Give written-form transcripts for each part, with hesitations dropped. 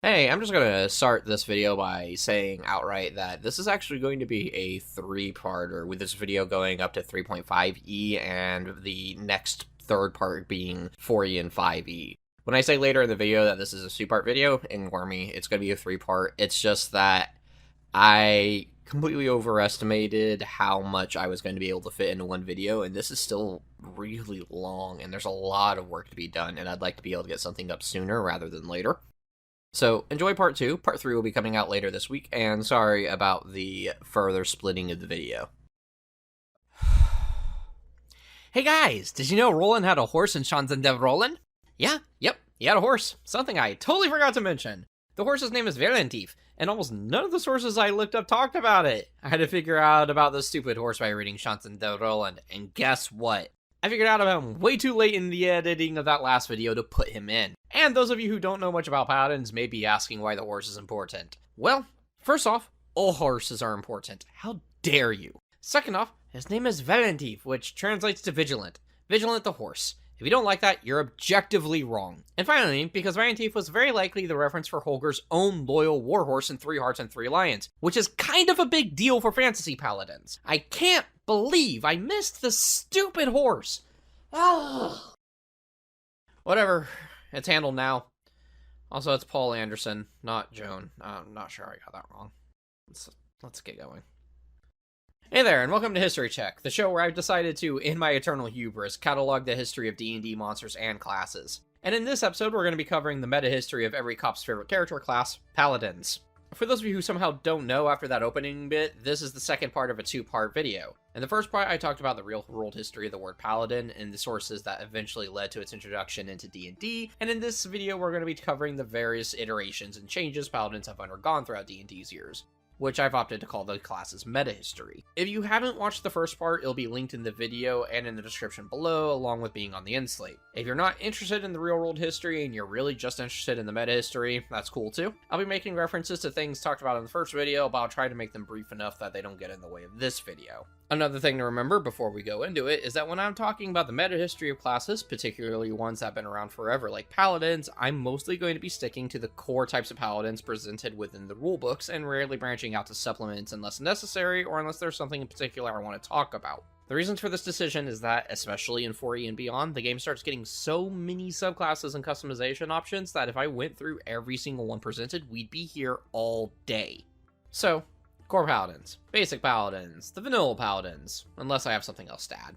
Hey, I'm just going to start this video by saying outright that this is actually going to be a three-parter, with this video going up to 3.5e and the next third part being 4e and 5e. When I say later in the video that this is a two-part video, ignore me, it's going to be a three-part. It's just that I completely overestimated how much I was going to be able to fit into one video, and this is still really long, and there's a lot of work to be done, and I'd like to be able to get something up sooner rather than later. So, enjoy part 2. Part 3 will be coming out later this week, and sorry about the further splitting of the video. Hey guys, did you know Roland had a horse in Shanzen de Roland? Yeah, yep, he had a horse. Something I totally forgot to mention. The horse's name is Valentif, and almost none of the sources I looked up talked about it. I had to figure out about the stupid horse by reading Shanzen de Roland, and guess what? I figured out about him way too late in the editing of that last video to put him in. And those of you who don't know much about paladins may be asking why the horse is important. Well, first off, all horses are important. How dare you? Second off, his name is Valentif, which translates to vigilant. Vigilant the horse. If you don't like that, you're objectively wrong. And finally, because Valentif was very likely the reference for Holger's own loyal warhorse in 3 Hearts and 3 Lions, which is kind of a big deal for fantasy paladins. I can't believe I missed the stupid horse. Ah. Whatever, it's handled now. Also, it's Paul Anderson, not Joan. I'm not sure I got that wrong. Let's get going. Hey there, and welcome to History Check, the show where I've decided to, in my eternal hubris, catalog the history of D&D monsters and classes. And in this episode, we're going to be covering the meta-history of every cop's favorite character class, Paladins. For those of you who somehow don't know after that opening bit, this is the second part of a two-part video. In the first part, I talked about the real-world history of the word Paladin and the sources that eventually led to its introduction into D&D, and in this video, we're going to be covering the various iterations and changes Paladins have undergone throughout D&D's years, which I've opted to call the class's meta-history. If you haven't watched the first part, it'll be linked in the video and in the description below, along with being on the end slate. If you're not interested in the real-world history and you're really just interested in the meta-history, that's cool too. I'll be making references to things talked about in the first video, but I'll try to make them brief enough that they don't get in the way of this video. Another thing to remember before we go into it is that when I'm talking about the meta-history of classes, particularly ones that have been around forever like Paladins, I'm mostly going to be sticking to the core types of Paladins presented within the rulebooks and rarely branching out to supplements unless necessary or unless there's something in particular I want to talk about. The reasons for this decision is that, especially in 4e and beyond, the game starts getting so many subclasses and customization options that if I went through every single one presented, we'd be here all day. So, core Paladins, basic Paladins, the vanilla Paladins, unless I have something else to add.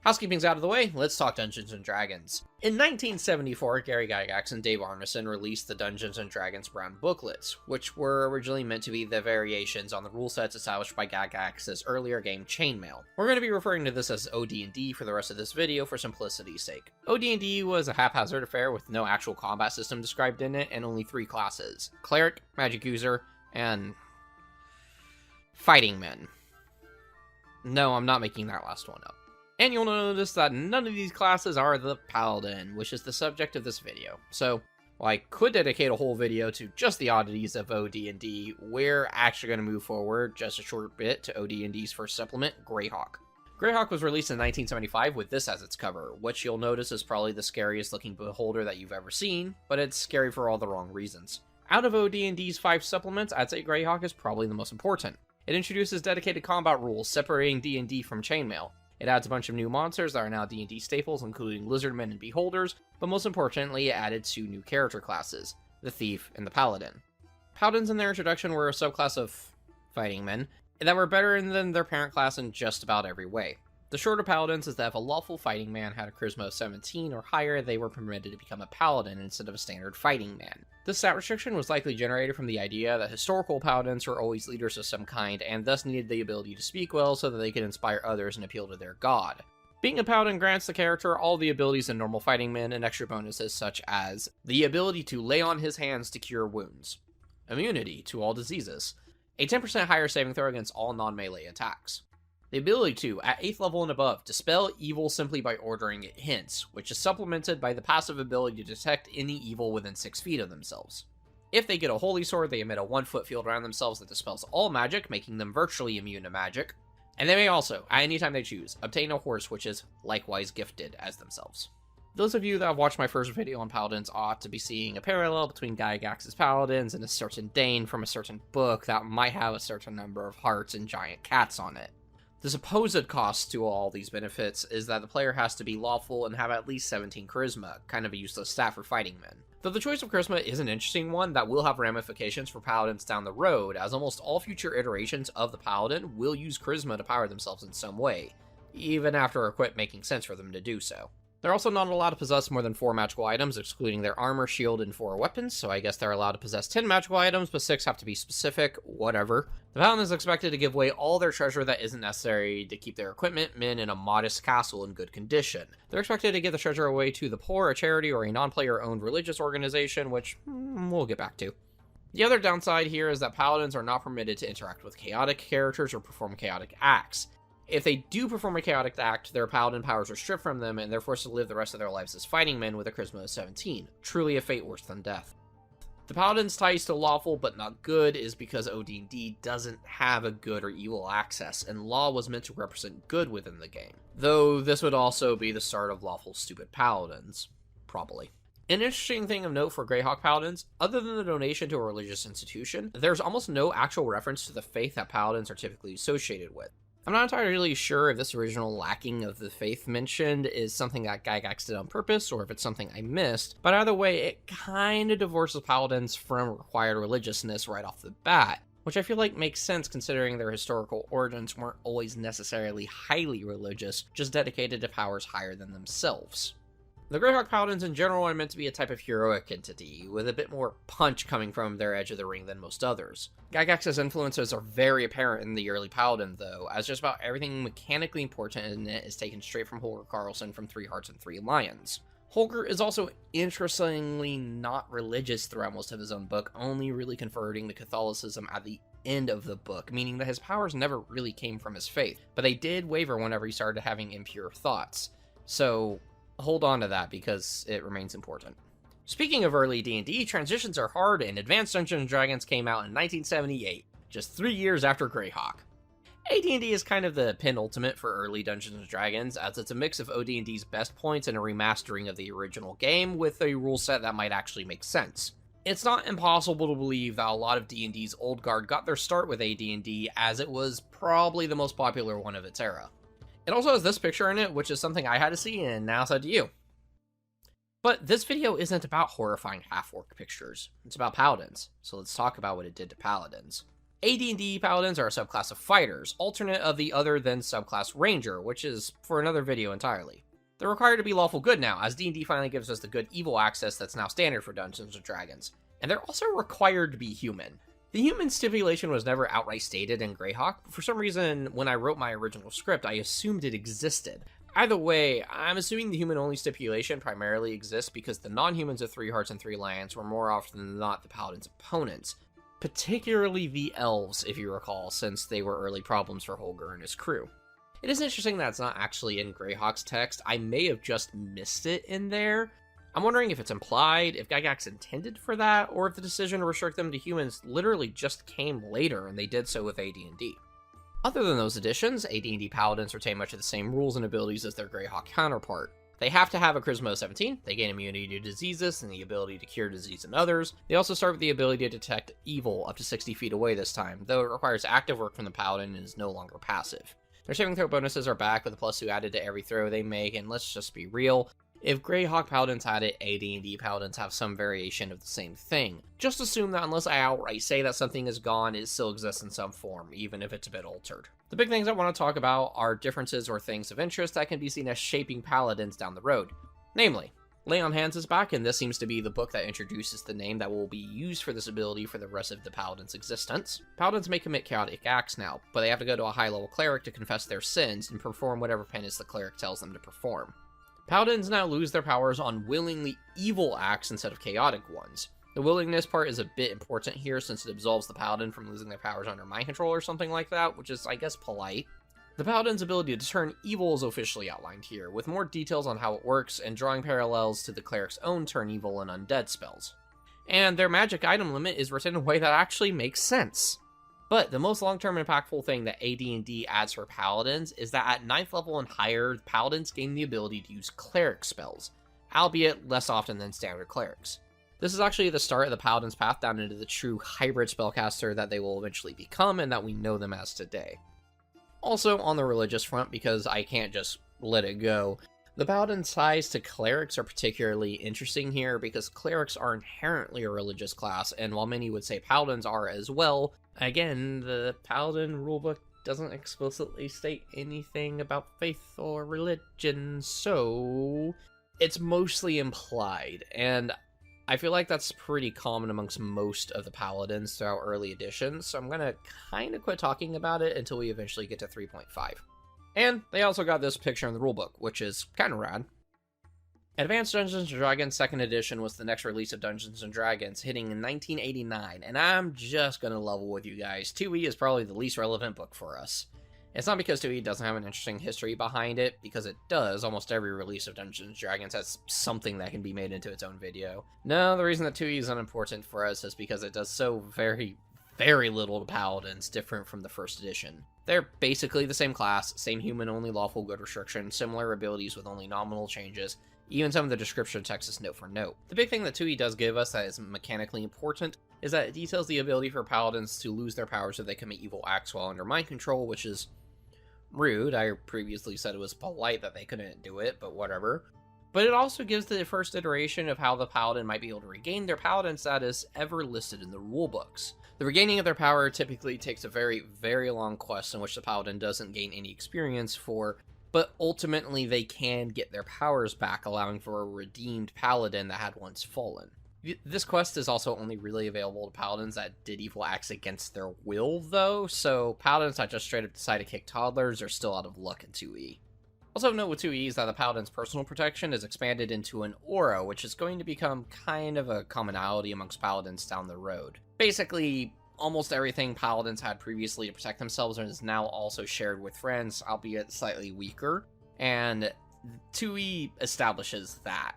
Housekeeping's out of the way, let's talk Dungeons & Dragons. In 1974, Gary Gygax and Dave Arneson released the Dungeons & Dragons Brown booklets, which were originally meant to be the variations on the rule sets established by Gygax's earlier game Chainmail. We're going to be referring to this as OD&D for the rest of this video for simplicity's sake. OD&D was a haphazard affair with no actual combat system described in it and only 3 classes: Cleric, Magic User, and Fighting Men. No, I'm not making that last one up. And you'll notice that none of these classes are the Paladin, which is the subject of this video. So, while I could dedicate a whole video to just the oddities of OD&D, we're actually going to move forward just a short bit to OD&D's first supplement, Greyhawk. Greyhawk was released in 1975 with this as its cover, which you'll notice is probably the scariest looking beholder that you've ever seen, but it's scary for all the wrong reasons. Out of OD&D's 5 supplements, I'd say Greyhawk is probably the most important. It introduces dedicated combat rules, separating D&D from Chainmail. It adds a bunch of new monsters that are now D&D staples, including Lizardmen and Beholders, but most importantly, it added 2 new character classes, the Thief and the Paladin. Paladins in their introduction were a subclass of fighting men that were better than their parent class in just about every way. The short of Paladins is that if a lawful fighting man had a charisma of 17 or higher, they were permitted to become a Paladin instead of a standard fighting man. This stat restriction was likely generated from the idea that historical Paladins were always leaders of some kind, and thus needed the ability to speak well so that they could inspire others and appeal to their god. Being a Paladin grants the character all the abilities in normal fighting men and extra bonuses such as the ability to lay on his hands to cure wounds, immunity to all diseases, a 10% higher saving throw against all non-melee attacks, the ability to, at 8th level and above, dispel evil simply by ordering it hints, which is supplemented by the passive ability to detect any evil within 6 feet of themselves. If they get a Holy Sword, they emit a 1-foot field around themselves that dispels all magic, making them virtually immune to magic. And they may also, at any time they choose, obtain a horse which is likewise gifted as themselves. Those of you that have watched my first video on Paladins ought to be seeing a parallel between Gygax's Paladins and a certain Dane from a certain book that might have a certain number of hearts and giant cats on it. The supposed cost to all these benefits is that the player has to be lawful and have at least 17 charisma, kind of a useless stat for fighting men. Though the choice of charisma is an interesting one that will have ramifications for paladins down the road, as almost all future iterations of the paladin will use charisma to power themselves in some way, even after equip making sense for them to do so. They're also not allowed to possess more than 4 magical items, excluding their armor, shield, and 4 weapons, so I guess they're allowed to possess 10 magical items, but 6 have to be specific, whatever. The paladin is expected to give away all their treasure that isn't necessary to keep their equipment, men, in a modest castle in good condition. They're expected to give the treasure away to the poor, a charity, or a non-player-owned religious organization, which we'll get back to. The other downside here is that paladins are not permitted to interact with chaotic characters or perform chaotic acts. If they do perform a chaotic act, their paladin powers are stripped from them, and they're forced to live the rest of their lives as fighting men with a charisma of 17. Truly a fate worse than death. The paladin's ties to lawful but not good is because OD&D doesn't have a good or evil axis, and law was meant to represent good within the game. Though this would also be the start of lawful stupid paladins. Probably. An interesting thing of note for Greyhawk Paladins, other than the donation to a religious institution, there's almost no actual reference to the faith that paladins are typically associated with. I'm not entirely sure if this original lacking of the faith mentioned is something that Gygax did on purpose, or if it's something I missed, but either way, it kinda divorces paladins from required religiousness right off the bat, which I feel like makes sense considering their historical origins weren't always necessarily highly religious, just dedicated to powers higher than themselves. The Greyhawk Paladins in general are meant to be a type of heroic entity, with a bit more punch coming from their edge of the ring than most others. Gygax's influences are very apparent in the early Paladin, though, as just about everything mechanically important in it is taken straight from Holger Karlsson from 3 Hearts and 3 Lions. Holger is also interestingly not religious throughout most of his own book, only really converting to Catholicism at the end of the book, meaning that his powers never really came from his faith, but they did waver whenever he started having impure thoughts. So hold on to that because it remains important. Speaking of early D&D, transitions are hard, and Advanced Dungeons & Dragons came out in 1978, just 3 years after Greyhawk. AD&D is kind of the penultimate for early Dungeons & Dragons, as it's a mix of OD&D's best points and a remastering of the original game with a rule set that might actually make sense. It's not impossible to believe that a lot of D&D's old guard got their start with AD&D, as it was probably the most popular one of its era. It also has this picture in it, which is something I had to see, and now it's up to you. But this video isn't about horrifying half-orc pictures. It's about paladins, so let's talk about what it did to paladins. AD&D paladins are a subclass of fighters, alternate of the other than subclass ranger, which is for another video entirely. They're required to be lawful good now, as D&D finally gives us the good-evil access that's now standard for Dungeons & Dragons. And they're also required to be human. The human stipulation was never outright stated in Greyhawk, but for some reason, when I wrote my original script, I assumed it existed. Either way, I'm assuming the human-only stipulation primarily exists because the non-humans of 3 Hearts and 3 Lions were more often than not the paladin's opponents. Particularly the elves, if you recall, since they were early problems for Holger and his crew. It is interesting that it's not actually in Greyhawk's text. I may have just missed it in there. I'm wondering if it's implied, if Gygax intended for that, or if the decision to restrict them to humans literally just came later and they did so with AD&D. Other than those additions, AD&D Paladins retain much of the same rules and abilities as their Greyhawk counterpart. They have to have a charisma of 17, they gain immunity to diseases and the ability to cure disease in others. They also start with the ability to detect evil up to 60 feet away this time, though it requires active work from the Paladin and is no longer passive. Their saving throw bonuses are back with a +2 added to every throw they make, and let's just be real, if Greyhawk Paladins had it, AD&D Paladins have some variation of the same thing. Just assume that unless I outright say that something is gone, it still exists in some form, even if it's a bit altered. The big things I want to talk about are differences or things of interest that can be seen as shaping Paladins down the road. Namely, Lay on Hands is back, and this seems to be the book that introduces the name that will be used for this ability for the rest of the Paladin's existence. Paladins may commit chaotic acts now, but they have to go to a high-level cleric to confess their sins and perform whatever penance the cleric tells them to perform. Paladins now lose their powers on willingly evil acts instead of chaotic ones. The willingness part is a bit important here since it absolves the Paladin from losing their powers under mind control or something like that, which is, I guess, polite. The Paladin's ability to turn evil is officially outlined here, with more details on how it works and drawing parallels to the cleric's own turn evil and undead spells. And their magic item limit is written in a way that actually makes sense. But the most long-term impactful thing that AD&D adds for Paladins is that at 9th level and higher, Paladins gain the ability to use cleric spells. albeit less often than standard clerics. This is actually the start of the Paladin's path down into the true hybrid spellcaster that they will eventually become and that we know them as today. Also, on the religious front, because I can't just let it go, the Paladin's ties to clerics are particularly interesting here because clerics are inherently a religious class, and while many would say Paladins are as well, again, the Paladin rulebook doesn't explicitly state anything about faith or religion, so it's mostly implied, and I feel like that's pretty common amongst most of the Paladins throughout early editions, so I'm gonna kind of quit talking about it until we eventually get to 3.5. And they also got this picture in the rulebook, which is kind of rad. Advanced Dungeons & Dragons 2nd Edition was the next release of Dungeons & Dragons, hitting in 1989, and I'm just gonna level with you guys. 2e is probably the least relevant book for us. It's not because 2e doesn't have an interesting history behind it, because it does. Almost every release of Dungeons & Dragons has something that can be made into its own video. No, the reason that 2e is unimportant for us is because it does so very little to Paladins, different from the 1st edition. They're basically the same class, same human-only lawful good restriction, similar abilities with only nominal changes, even some of the description text is note for note. The big thing that 2e does give us that is mechanically important is that it details the ability for Paladins to lose their powers if they commit evil acts while under mind control, which is rude. I previously said it was polite that they couldn't do it, but whatever. But it also gives the first iteration of how the Paladin might be able to regain their Paladin status ever listed in the rulebooks. The regaining of their power typically takes a very long quest in which the Paladin doesn't gain any experience for, but ultimately they can get their powers back, allowing for a redeemed Paladin that had once fallen. This quest is also only really available to Paladins that did evil acts against their will, though, so Paladins that just straight up decide to kick toddlers are still out of luck in 2e. Also note with 2e is that the Paladin's personal protection is expanded into an aura, which is going to become kind of a commonality amongst Paladins down the road. Basically, almost everything Paladins had previously to protect themselves is now also shared with friends, albeit slightly weaker, and 2e establishes that.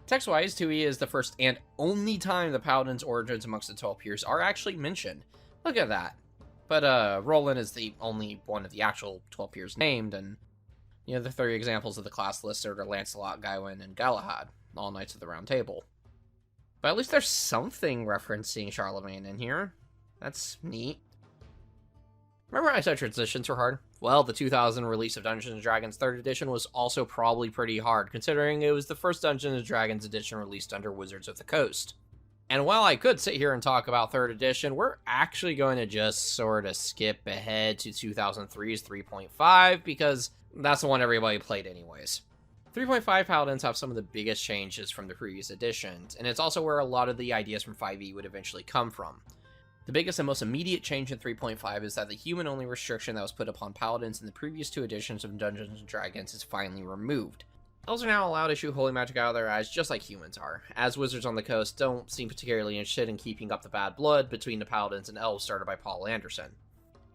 Text-wise, 2e is the first and only time the Paladin's origins amongst the 12 peers are actually mentioned. Look at that. But Roland is the only one of the actual 12 peers named, and the other 3 examples of the class listed are Lancelot, Gawain, and Galahad, all Knights of the Round Table. But at least there's something referencing Charlemagne in here. That's neat. Remember I said transitions were hard? Well, the 2000 release of Dungeons & Dragons 3rd edition was also probably pretty hard, considering it was the first Dungeons & Dragons edition released under Wizards of the Coast. And while I could sit here and talk about 3rd edition, we're actually going to just sort of skip ahead to 2003's 3.5, because that's the one everybody played anyways. 3.5 Paladins have some of the biggest changes from the previous editions, and it's also where a lot of the ideas from 5e would eventually come from. The biggest and most immediate change in 3.5 is that the human-only restriction that was put upon Paladins in the previous 2 editions of Dungeons & Dragons is finally removed. Elves are now allowed to shoot holy magic out of their eyes just like humans are, as Wizards on the Coast don't seem particularly interested in keeping up the bad blood between the Paladins and Elves started by Paul Anderson.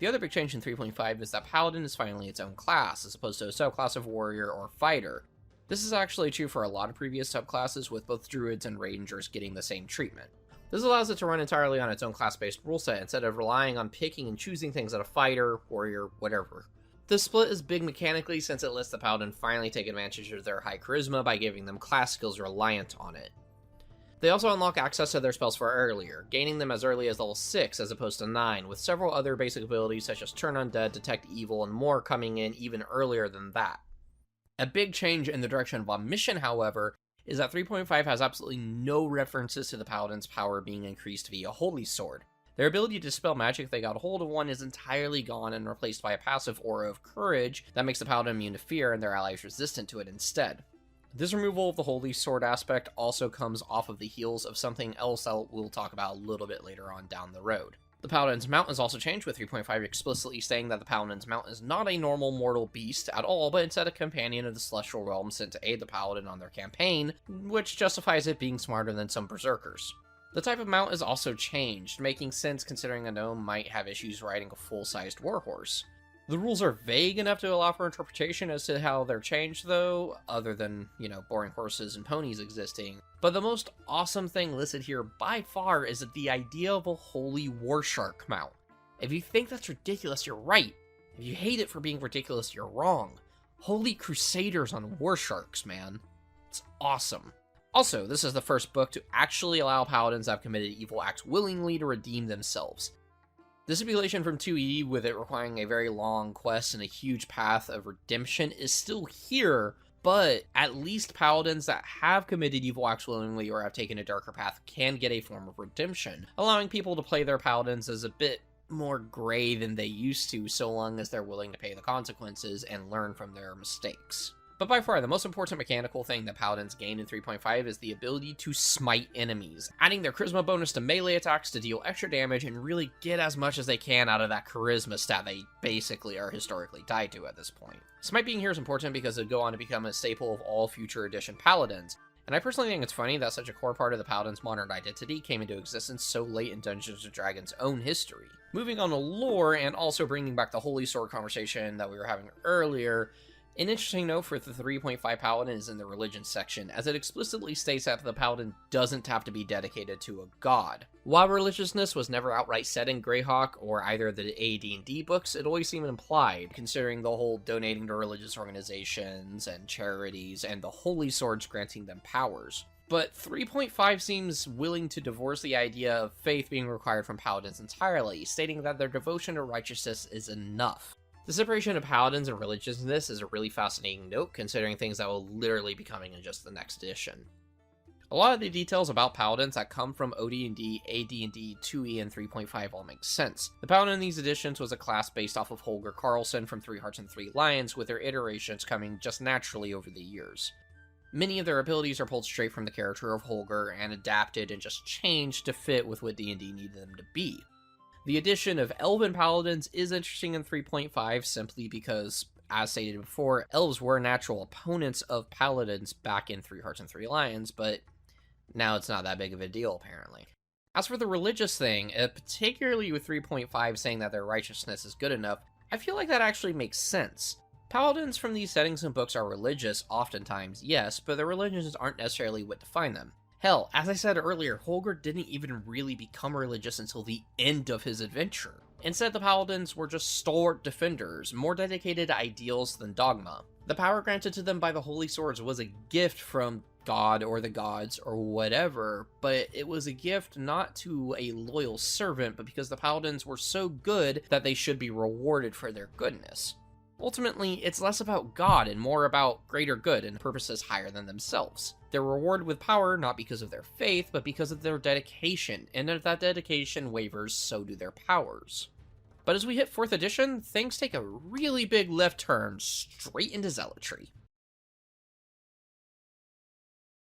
The other big change in 3.5 is that Paladin is finally its own class, as opposed to a subclass of Warrior or Fighter. This is actually true for a lot of previous subclasses, with both Druids and Rangers getting the same treatment. This allows it to run entirely on its own class-based rule set instead of relying on picking and choosing things at a fighter, warrior, whatever. This split is big mechanically since it lets the Paladin finally take advantage of their high charisma by giving them class skills reliant on it. They also unlock access to their spells far earlier, gaining them as early as level 6 as opposed to 9, with several other basic abilities such as Turn Undead, Detect Evil, and more coming in even earlier than that. A big change in the direction of Omniscient, however, is that 3.5 has absolutely no references to the Paladin's power being increased via Holy Sword. Their ability to dispel magic if they got a hold of one is entirely gone and replaced by a passive aura of courage that makes the Paladin immune to fear and their allies resistant to it instead. This removal of the Holy Sword aspect also comes off of the heels of something else that we'll talk about a little bit later on down the road. The Paladin's mount is also changed, with 3.5 explicitly saying that the Paladin's mount is not a normal mortal beast at all, but instead a companion of the Celestial Realm sent to aid the Paladin on their campaign, which justifies it being smarter than some berserkers. The type of mount is also changed, making sense considering a gnome might have issues riding a full-sized warhorse. The rules are vague enough to allow for interpretation as to how they're changed, though, other than, boring horses and ponies existing. But the most awesome thing listed here by far is the idea of a holy war shark mount. If you think that's ridiculous, you're right. If you hate it for being ridiculous, you're wrong. Holy crusaders on war sharks, man. It's awesome. Also, this is the first book to actually allow paladins that have committed evil acts willingly to redeem themselves. The stipulation from 2E, with it requiring a very long quest and a huge path of redemption, is still here, but at least paladins that have committed evil acts willingly or have taken a darker path can get a form of redemption, allowing people to play their paladins as a bit more gray than they used to, so long as they're willing to pay the consequences and learn from their mistakes. But by far, the most important mechanical thing that paladins gain in 3.5 is the ability to smite enemies, adding their charisma bonus to melee attacks to deal extra damage and really get as much as they can out of that charisma stat they basically are historically tied to at this point. Smite being here is important because it'll go on to become a staple of all future edition paladins, and I personally think it's funny that such a core part of the paladin's modern identity came into existence so late in Dungeons & Dragons' own history. Moving on to lore, and also bringing back the Holy Sword conversation that we were having earlier, an interesting note for the 3.5 Paladin is in the religion section, as it explicitly states that the Paladin doesn't have to be dedicated to a god. While religiousness was never outright said in Greyhawk or either the AD&D books, it always seemed implied, considering the whole donating to religious organizations and charities, and the Holy Swords granting them powers. But 3.5 seems willing to divorce the idea of faith being required from Paladins entirely, stating that their devotion to righteousness is enough. The separation of paladins and religiousness is a really fascinating note, considering things that will literally be coming in just the next edition. A lot of the details about paladins that come from OD&D, AD&D, 2E, and 3.5 all make sense. The paladin in these editions was a class based off of Holger Karlsson from 3 Hearts and 3 Lions, with their iterations coming just naturally over the years. Many of their abilities are pulled straight from the character of Holger and adapted and just changed to fit with what D&D needed them to be. The addition of Elven Paladins is interesting in 3.5 simply because, as stated before, elves were natural opponents of paladins back in 3 Hearts and 3 Lions, but now it's not that big of a deal apparently. As for the religious thing, particularly with 3.5 saying that their righteousness is good enough, I feel like that actually makes sense. Paladins from these settings and books are religious, oftentimes, yes, but their religions aren't necessarily what define them. Hell, as I said earlier, Holger didn't even really become religious until the end of his adventure. Instead, the Paladins were just stalwart defenders, more dedicated to ideals than dogma. The power granted to them by the Holy Swords was a gift from God or the gods or whatever, but it was a gift not to a loyal servant, but because the Paladins were so good that they should be rewarded for their goodness. Ultimately, it's less about God and more about greater good and purposes higher than themselves. They're rewarded with power not because of their faith, but because of their dedication, and if that dedication wavers, so do their powers. But as we hit 4th edition, things take a really big left turn straight into zealotry.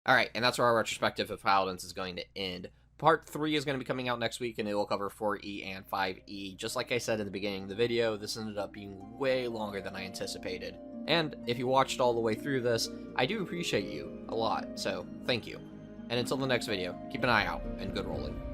Alright, and that's where our retrospective of Paladins is going to end. Part 3 is going to be coming out next week, and it will cover 4E and 5E. Just like I said in the beginning of the video, this ended up being way longer than I anticipated. And if you watched all the way through this, I do appreciate you a lot, so thank you. And until the next video, keep an eye out, and good rolling.